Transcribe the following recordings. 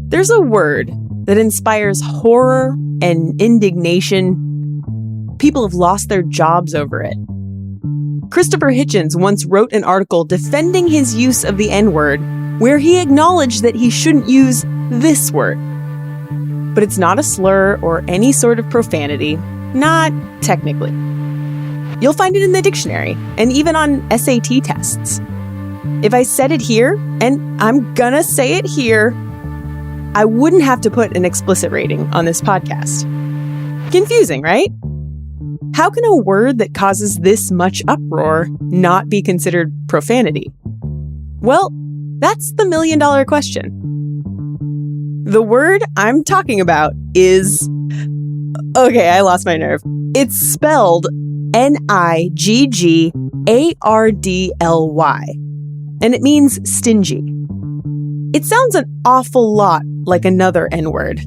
There's a word that inspires horror and indignation. People have lost their jobs over it. Christopher Hitchens once wrote an article defending his use of the N-word, where he acknowledged that he shouldn't use this word. But it's not a slur or any sort of profanity, not technically. You'll find it in the dictionary and even on SAT tests. If I said it here, and I'm gonna say it here, I wouldn't have to put an explicit rating on this podcast. Confusing, right? How can a word that causes this much uproar not be considered profanity? Well, that's the million-dollar question. The word I'm talking about is... Okay, I lost my nerve. It's spelled Niggardly, and it means stingy. It sounds an awful lot like another N-word,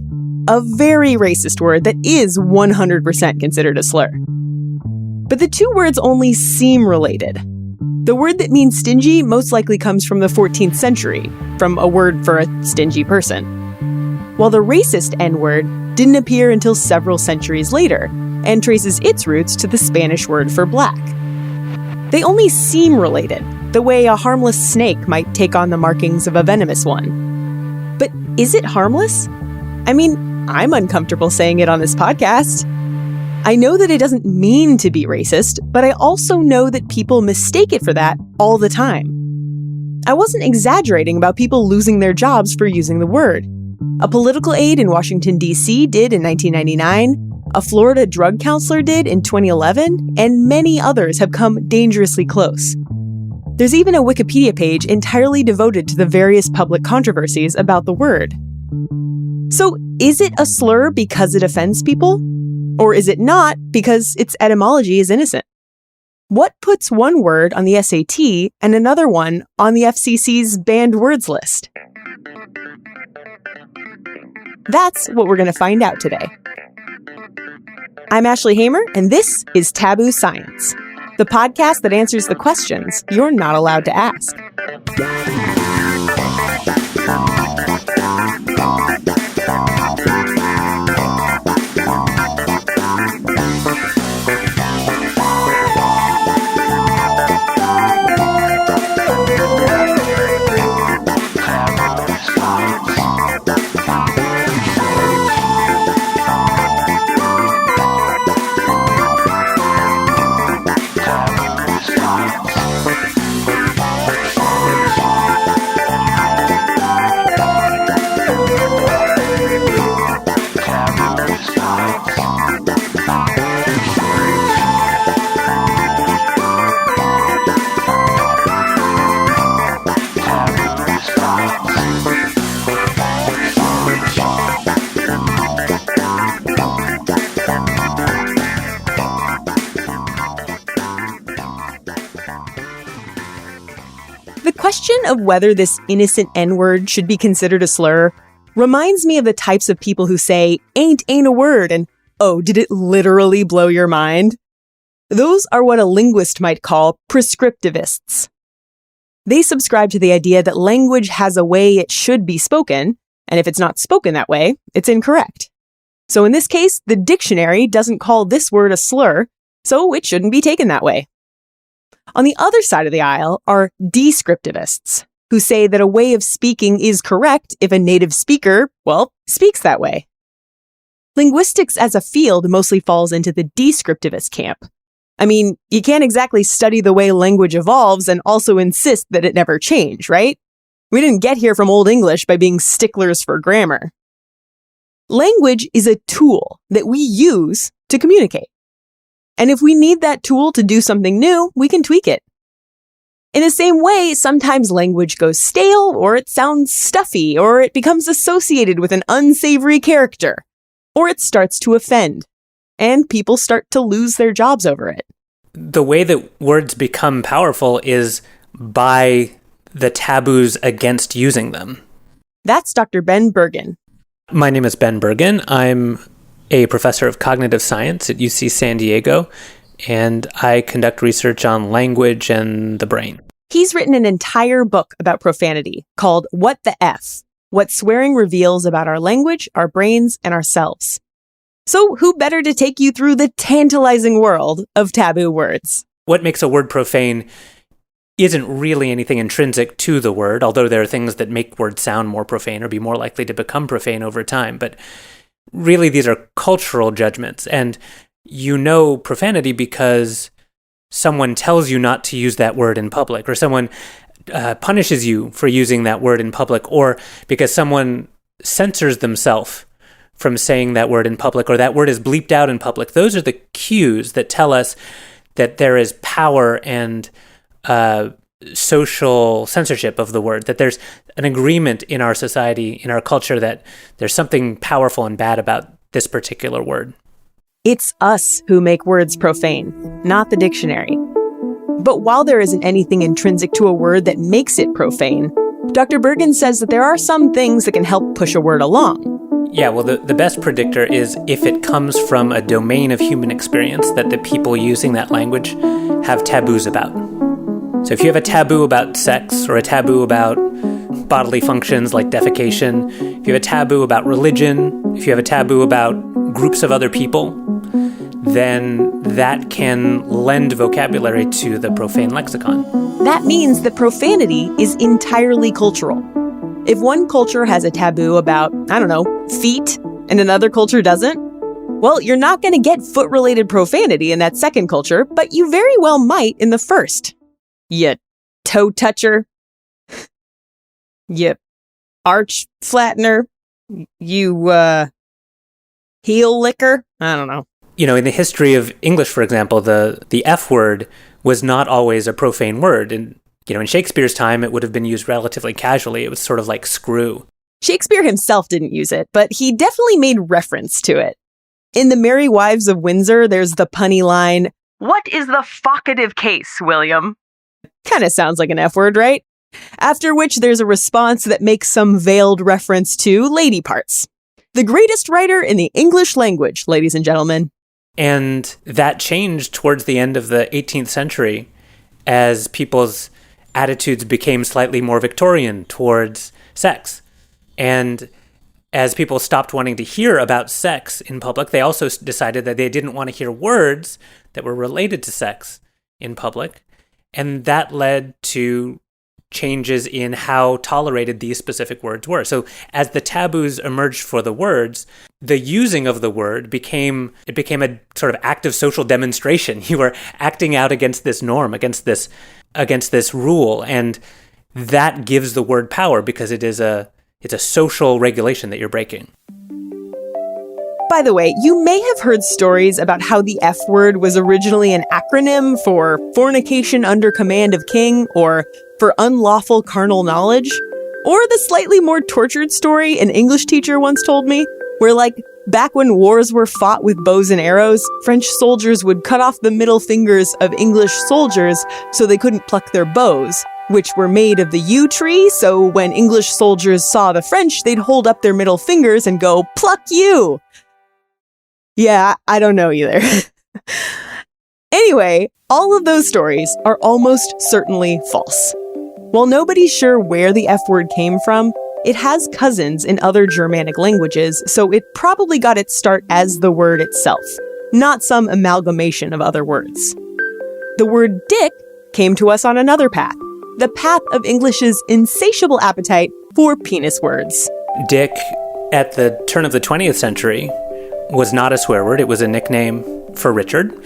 a very racist word that is 100% considered a slur. But the two words only seem related. The word that means stingy most likely comes from the 14th century, from a word for a stingy person, while the racist N-word didn't appear until several centuries later and traces its roots to the Spanish word for black. They only seem related, the way a harmless snake might take on the markings of a venomous one. But is it harmless? I mean, I'm uncomfortable saying it on this podcast. I know that it doesn't mean to be racist, but I also know that people mistake it for that all the time. I wasn't exaggerating about people losing their jobs for using the word. A political aide in Washington, D.C. did in 1999, a Florida drug counselor did in 2011, and many others have come dangerously close. There's even a Wikipedia page entirely devoted to the various public controversies about the word. So, is it a slur because it offends people? Or is it not because its etymology is innocent? What puts one word on the SAT and another one on the FCC's banned words list? That's what we're going to find out today. I'm Ashley Hamer, and this is Taboo Science, the podcast that answers the questions you're not allowed to ask. The question of whether this innocent N-word should be considered a slur reminds me of the types of people who say, ain't a word, and oh, did it literally blow your mind? Those are what a linguist might call prescriptivists. They subscribe to the idea that language has a way it should be spoken, and if it's not spoken that way, it's incorrect. So in this case, the dictionary doesn't call this word a slur, so it shouldn't be taken that way. On the other side of the aisle are descriptivists, who say that a way of speaking is correct if a native speaker, well, speaks that way. Linguistics as a field mostly falls into the descriptivist camp. I mean, you can't exactly study the way language evolves and also insist that it never change, right? We didn't get here from Old English by being sticklers for grammar. Language is a tool that we use to communicate. And if we need that tool to do something new, we can tweak it. In the same way, sometimes language goes stale, or it sounds stuffy, or it becomes associated with an unsavory character, or it starts to offend, and people start to lose their jobs over it. The way that words become powerful is by the taboos against using them. That's Dr. Ben Bergen. My name is Ben Bergen. I'm a professor of cognitive science at UC San Diego, and I conduct research on language and the brain. He's written an entire book about profanity called What the F? What Swearing Reveals About Our Language, Our Brains, and Ourselves. So who better to take you through the tantalizing world of taboo words? What makes a word profane isn't really anything intrinsic to the word, although there are things that make words sound more profane or be more likely to become profane over time. But really, these are cultural judgments. And you know profanity because someone tells you not to use that word in public, or someone punishes you for using that word in public, or because someone censors themselves from saying that word in public, or that word is bleeped out in public. Those are the cues that tell us that there is power and social censorship of the word, that there's an agreement in our society, in our culture, that there's something powerful and bad about this particular word. It's us who make words profane, not the dictionary. But while there isn't anything intrinsic to a word that makes it profane, Dr. Bergen says that there are some things that can help push a word along. Yeah, well, the best predictor is if it comes from a domain of human experience that the people using that language have taboos about. So if you have a taboo about sex, or a taboo about bodily functions like defecation, if you have a taboo about religion, if you have a taboo about groups of other people, then that can lend vocabulary to the profane lexicon. That means that profanity is entirely cultural. If one culture has a taboo about, feet, and another culture doesn't, well, you're not going to get foot-related profanity in that second culture, but you very well might in the first. You toe toucher. You arch flattener. You, heel licker. I don't know. In the history of English, for example, the F word was not always a profane word. And, in Shakespeare's time, it would have been used relatively casually. It was sort of like screw. Shakespeare himself didn't use it, but he definitely made reference to it. In The Merry Wives of Windsor, there's the punny line, "What is the foccative case, William?" Kind of sounds like an F word, right? After which there's a response that makes some veiled reference to lady parts. The greatest writer in the English language, ladies and gentlemen. And that changed towards the end of the 18th century as people's attitudes became slightly more Victorian towards sex. And as people stopped wanting to hear about sex in public, they also decided that they didn't want to hear words that were related to sex in public. And that led to changes in how tolerated these specific words were. So as the taboos emerged for the words, the using of the word became a sort of act of social demonstration. You were acting out against this norm, against this rule, and that gives the word power because it's a social regulation that you're breaking. By the way, you may have heard stories about how the F word was originally an acronym for fornication under command of king, or for unlawful carnal knowledge, or the slightly more tortured story an English teacher once told me, where back when wars were fought with bows and arrows, French soldiers would cut off the middle fingers of English soldiers so they couldn't pluck their bows, which were made of the yew tree, so when English soldiers saw the French, they'd hold up their middle fingers and go, "Pluck you!" Yeah, I don't know either. Anyway, all of those stories are almost certainly false. While nobody's sure where the F word came from, it has cousins in other Germanic languages, so it probably got its start as the word itself, not some amalgamation of other words. The word dick came to us on another path, the path of English's insatiable appetite for penis words. Dick, at the turn of the 20th century, was not a swear word. It was a nickname for Richard.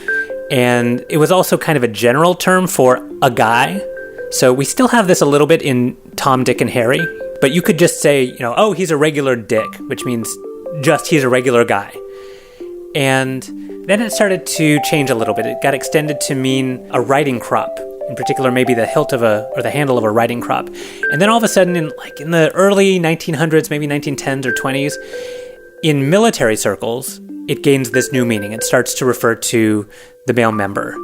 And it was also kind of a general term for a guy. So we still have this a little bit in Tom, Dick, and Harry. But you could just say, oh, he's a regular dick, which means just he's a regular guy. And then it started to change a little bit. It got extended to mean a riding crop. In particular, maybe the hilt of or the handle of a riding crop. And then all of a sudden, in the early 1900s, maybe 1910s or 20s, in military circles, it gains this new meaning. It starts to refer to the male member.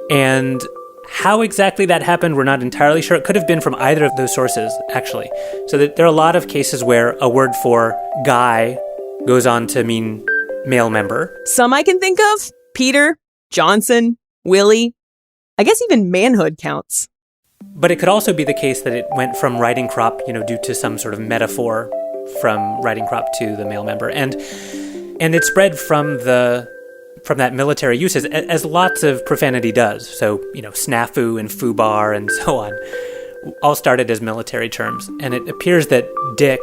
And how exactly that happened, we're not entirely sure. It could have been from either of those sources, actually. So that there are a lot of cases where a word for guy goes on to mean male member. Some I can think of: Peter, Johnson, Willie. I guess even manhood counts. But it could also be the case that it went from riding crop, due to some sort of metaphor from riding crop to the male member. And it spread from that military usage, as lots of profanity does. So, snafu and foobar and so on, all started as military terms. And it appears that dick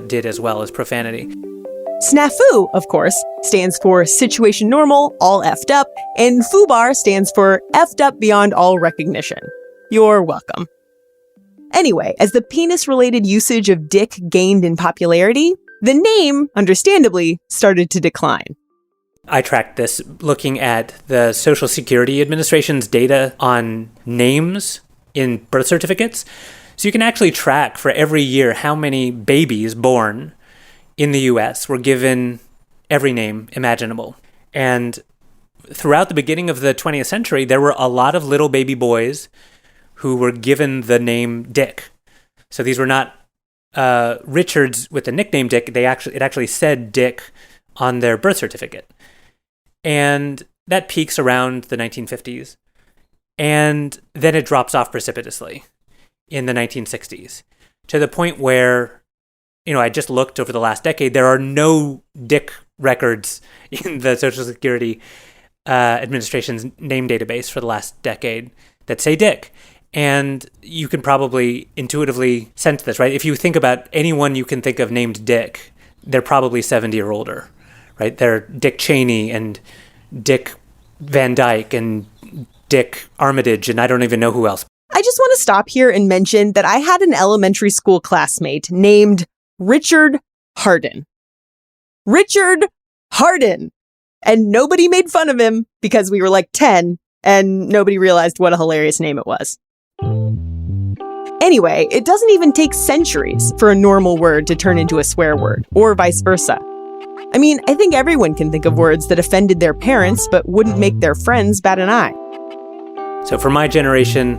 did as well as profanity. Snafu, of course, stands for situation normal, all effed up, and foobar stands for effed up beyond all recognition. You're welcome. Anyway, as the penis-related usage of dick gained in popularity, the name, understandably, started to decline. I tracked this looking at the Social Security Administration's data on names in birth certificates. So you can actually track for every year how many babies born in the US were given every name imaginable. And throughout the beginning of the 20th century, there were a lot of little baby boys who were given the name Dick. So these were not Richards with the nickname Dick. It actually said Dick on their birth certificate. And that peaks around the 1950s. And then it drops off precipitously in the 1960s to the point where, I just looked over the last decade, there are no Dick records in the Social Security Administration's name database for the last decade that say Dick. And you can probably intuitively sense this, right? If you think about anyone you can think of named Dick, they're probably 70 or older, right? They're Dick Cheney and Dick Van Dyke and Dick Armitage, and I don't even know who else. I just want to stop here and mention that I had an elementary school classmate named Richard Harden. Richard Harden! And nobody made fun of him because we were like 10, and nobody realized what a hilarious name it was. Anyway, it doesn't even take centuries for a normal word to turn into a swear word, or vice versa. I mean, I think everyone can think of words that offended their parents but wouldn't make their friends bat an eye. So for my generation,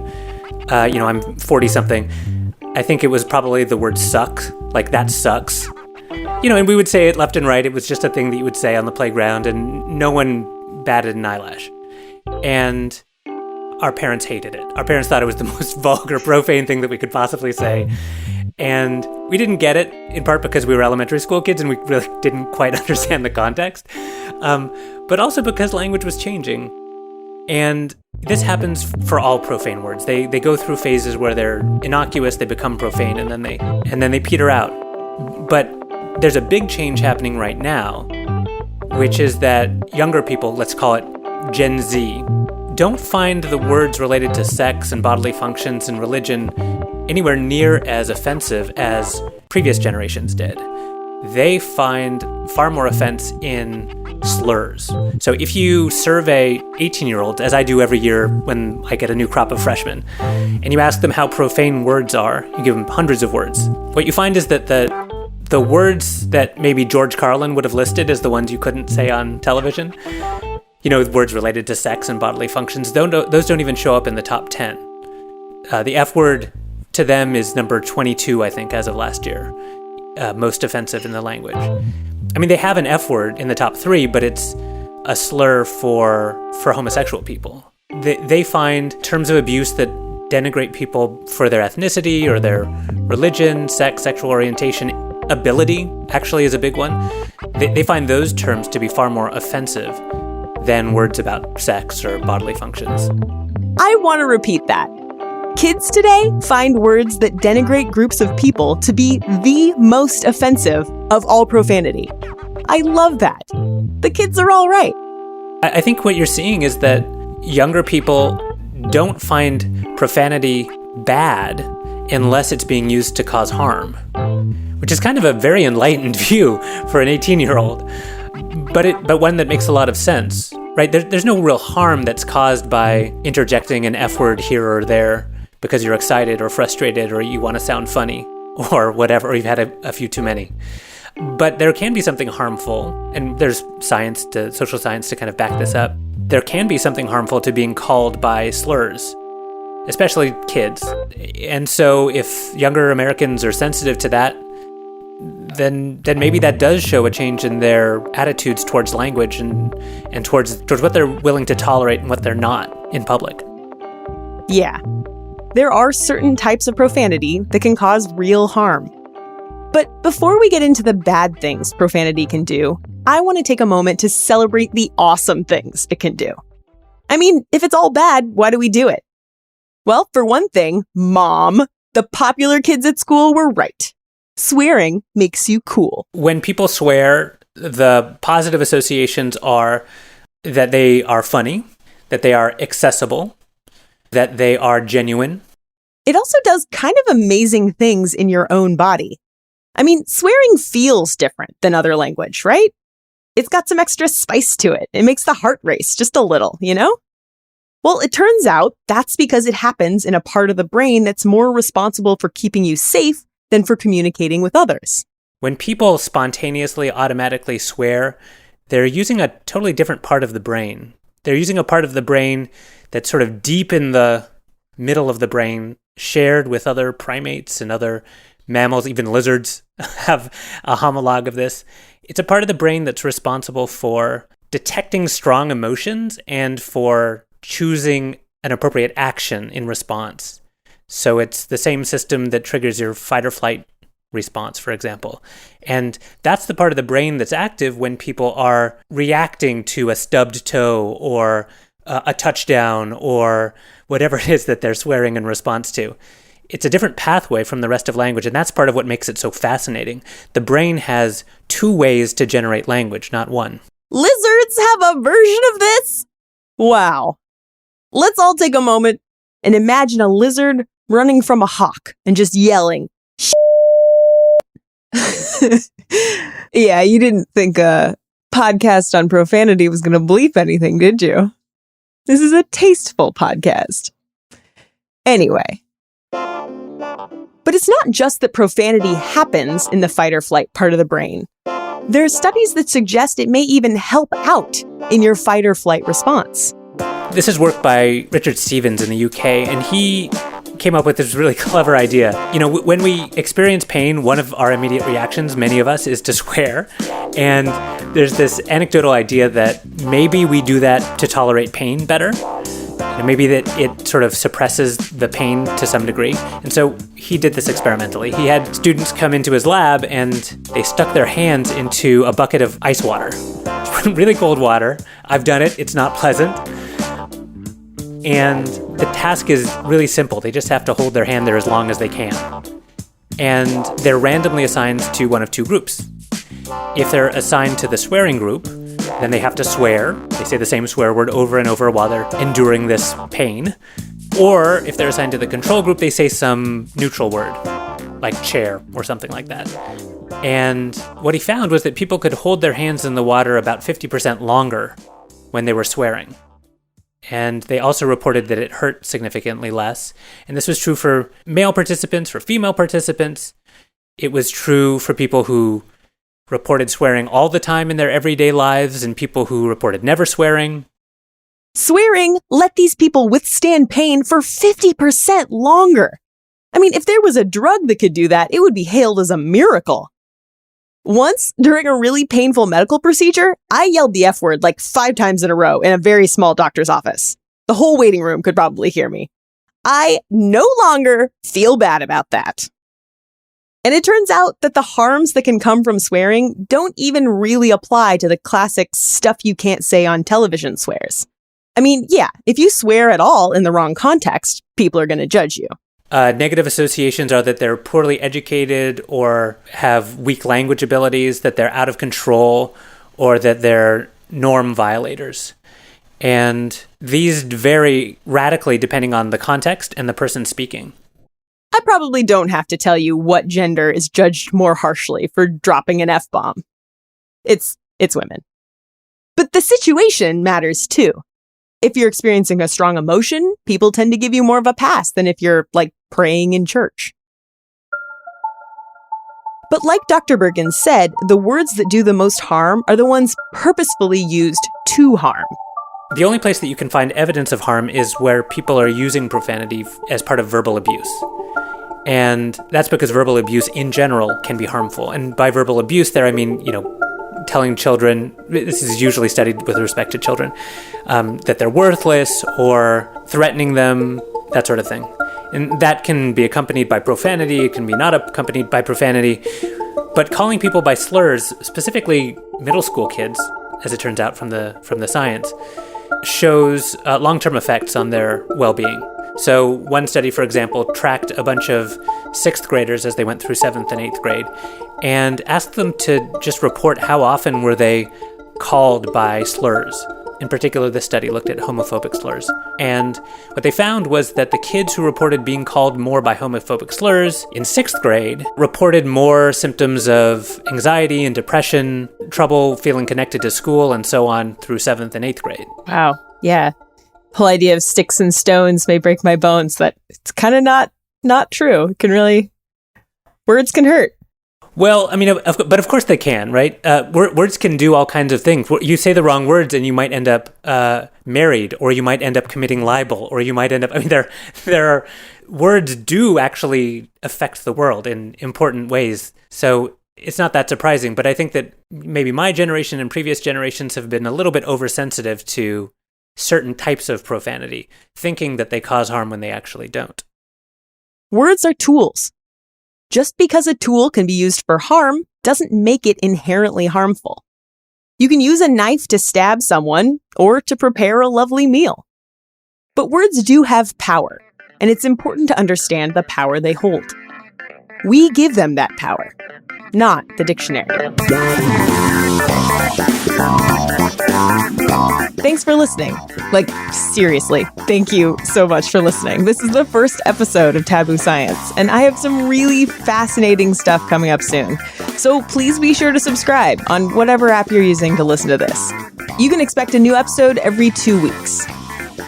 I'm 40-something, I think it was probably the word suck, like that sucks. And we would say it left and right. It was just a thing that you would say on the playground, and no one batted an eyelash. And our parents hated it. Our parents thought it was the most vulgar, profane thing that we could possibly say. And we didn't get it, in part because we were elementary school kids and we really didn't quite understand the context. But also because language was changing. And this happens for all profane words. They go through phases where they're innocuous, they become profane, and then they peter out. But there's a big change happening right now, which is that younger people, let's call it Gen Z, don't find the words related to sex and bodily functions and religion anywhere near as offensive as previous generations did. They find far more offense in slurs. So if you survey 18-year-olds, as I do every year when I get a new crop of freshmen, and you ask them how profane words are, you give them hundreds of words, what you find is that the words that maybe George Carlin would have listed as the ones you couldn't say on television, words related to sex and bodily functions, those don't even show up in the top 10. The F word to them is number 22, I think, as of last year. Most offensive in the language. I mean, they have an F word in the top 3, but it's a slur for homosexual people. They find terms of abuse that denigrate people for their ethnicity or their religion, sex, sexual orientation, ability actually is a big one. They find those terms to be far more offensive than words about sex or bodily functions. I want to repeat that. Kids today find words that denigrate groups of people to be the most offensive of all profanity. I love that. The kids are all right. I think what you're seeing is that younger people don't find profanity bad unless it's being used to cause harm, which is kind of a very enlightened view for an 18-year-old, but one that makes a lot of sense, right? There's no real harm that's caused by interjecting an F word here or there because you're excited or frustrated or you want to sound funny or whatever, or you've had a few too many. But there can be something harmful, and there's social science to kind of back this up. There can be something harmful to being called by slurs, especially kids. And so if younger Americans are sensitive to that, then maybe that does show a change in their attitudes towards language and towards what they're willing to tolerate and what they're not in public. Yeah. there are certain types of profanity that can cause real harm. But before we get into the bad things profanity can do, I want to take a moment to celebrate the awesome things it can do. I mean, if it's all bad, why do we do it? Well, for one thing, Mom, the popular kids at school were right. Swearing makes you cool. When people swear, the positive associations are that they are funny, that they are accessible, that they are genuine. It also does kind of amazing things in your own body. I mean, swearing feels different than other language, right? It's got some extra spice to it. It makes the heart race just a little, you know? Well, it turns out that's because it happens in a part of the brain that's more responsible for keeping you safe than for communicating with others. When people spontaneously, automatically swear, they're using a totally different part of the brain. They're using a part of the brain that's sort of deep in the middle of the brain, shared with other primates and other mammals. Even lizards have a homologue of this. It's a part of the brain that's responsible for detecting strong emotions and for choosing an appropriate action in response. So it's the same system that triggers your fight or flight response, for example. And that's the part of the brain that's active when people are reacting to a stubbed toe or a touchdown or whatever it is that they're swearing in response to. It's a different pathway from the rest of language, and that's part of what makes it so fascinating. The brain has two ways to generate language, not one. Lizards have a version of this? Wow. Let's all take a moment and imagine a lizard running from a hawk and just yelling, Yeah, you didn't think a podcast on profanity was going to bleep anything, did you? This is a tasteful podcast. Anyway. But it's not just that profanity happens in the fight or flight part of the brain. There are studies that suggest it may even help out in your fight or flight response. This is work by Richard Stevens in the UK, and he came up with this really clever idea. You know, when we experience pain, one of our immediate reactions, many of us, is to swear. And there's this anecdotal idea that maybe we do that to tolerate pain better. And maybe that it sort of suppresses the pain to some degree. And so he did this experimentally. He had students come into his lab and they stuck their hands into a bucket of ice water. Really cold water. I've done it. It's not pleasant. And the task is really simple. They just have to hold their hand there as long as they can. And they're randomly assigned to one of two groups. If they're assigned to the swearing group, then they have to swear. They say the same swear word over and over while they're enduring this pain. Or if they're assigned to the control group, they say some neutral word, like chair or something like that. And what he found was that people could hold their hands in the water about 50% longer when they were swearing. And they also reported that it hurt significantly less. And this was true for male participants, for female participants. It was true for people who reported swearing all the time in their everyday lives and people who reported never swearing. Swearing let these people withstand pain for 50% longer. I mean, if there was a drug that could do that, it would be hailed as a miracle. Once, during a really painful medical procedure, I yelled the F word like 5 times in a row in a very small doctor's office. The whole waiting room could probably hear me. I no longer feel bad about that. And it turns out that the harms that can come from swearing don't even really apply to the classic stuff you can't say on television swears. I mean, yeah, if you swear at all in the wrong context, people are going to judge you. Negative associations are that they're poorly educated or have weak language abilities, that they're out of control, or that they're norm violators. And these vary radically depending on the context and the person speaking. I probably don't have to tell you what gender is judged more harshly for dropping an F-bomb. It's women. But the situation matters too. If you're experiencing a strong emotion, people tend to give you more of a pass than if you're, like, praying in church. But like Dr. Bergen said, the words that do the most harm are the ones purposefully used to harm. The only place that you can find evidence of harm is where people are using profanity as part of verbal abuse. And that's because verbal abuse in general can be harmful. And by verbal abuse there, I mean, telling children, this is usually studied with respect to children, that they're worthless or threatening them, that sort of thing. And that can be accompanied by profanity, it can be not accompanied by profanity. But calling people by slurs, specifically middle school kids, as it turns out from the science, shows long-term effects on their well-being. So one study, for example, tracked a bunch of 6th graders as they went through 7th and 8th grade and asked them to just report how often were they called by slurs. In particular, this study looked at homophobic slurs. And what they found was that the kids who reported being called more by homophobic slurs in 6th grade reported more symptoms of anxiety and depression, trouble feeling connected to school, and so on through 7th and 8th grade. Wow. Yeah. Whole idea of sticks and stones may break my bones, that it's kind of not true. It can really... Words can hurt. Well, I mean, but of course they can, right? Words can do all kinds of things. You say the wrong words and you might end up married, or you might end up committing libel, or you might end up... I mean, there are... Words do actually affect the world in important ways. So it's not that surprising, but I think that maybe my generation and previous generations have been a little bit oversensitive to certain types of profanity, thinking that they cause harm when they actually don't. Words are tools. Just because a tool can be used for harm doesn't make it inherently harmful. You can use a knife to stab someone or to prepare a lovely meal. But words do have power, and it's important to understand the power they hold. We give them that power, not the dictionary. Thanks for listening. Like, seriously, thank you so much for listening. This is the first episode of Taboo Science, and I have some really fascinating stuff coming up soon. So please be sure to subscribe on whatever app you're using to listen to this. You can expect a new episode every 2 weeks.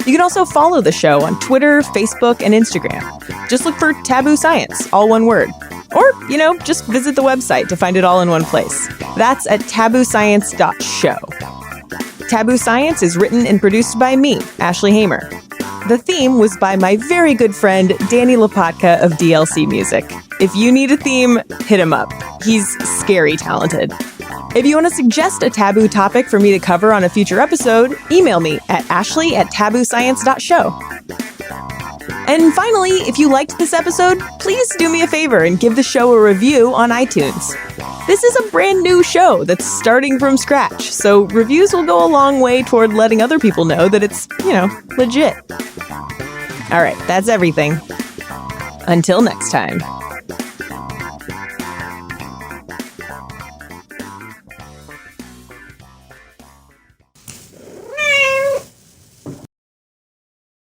You can also follow the show on Twitter, Facebook, and Instagram. Just look for Taboo Science, all one word. Or, just visit the website to find it all in one place. That's at tabooscience.show. Taboo Science is written and produced by me, Ashley Hamer. The theme was by my very good friend, Danny Lopatka of DLC Music. If you need a theme, hit him up. He's scary talented. If you want to suggest a taboo topic for me to cover on a future episode, email me at ashley@tabooscience.show. And finally, if you liked this episode, please do me a favor and give the show a review on iTunes. This is a brand new show that's starting from scratch, so reviews will go a long way toward letting other people know that it's, legit. All right, that's everything. Until next time.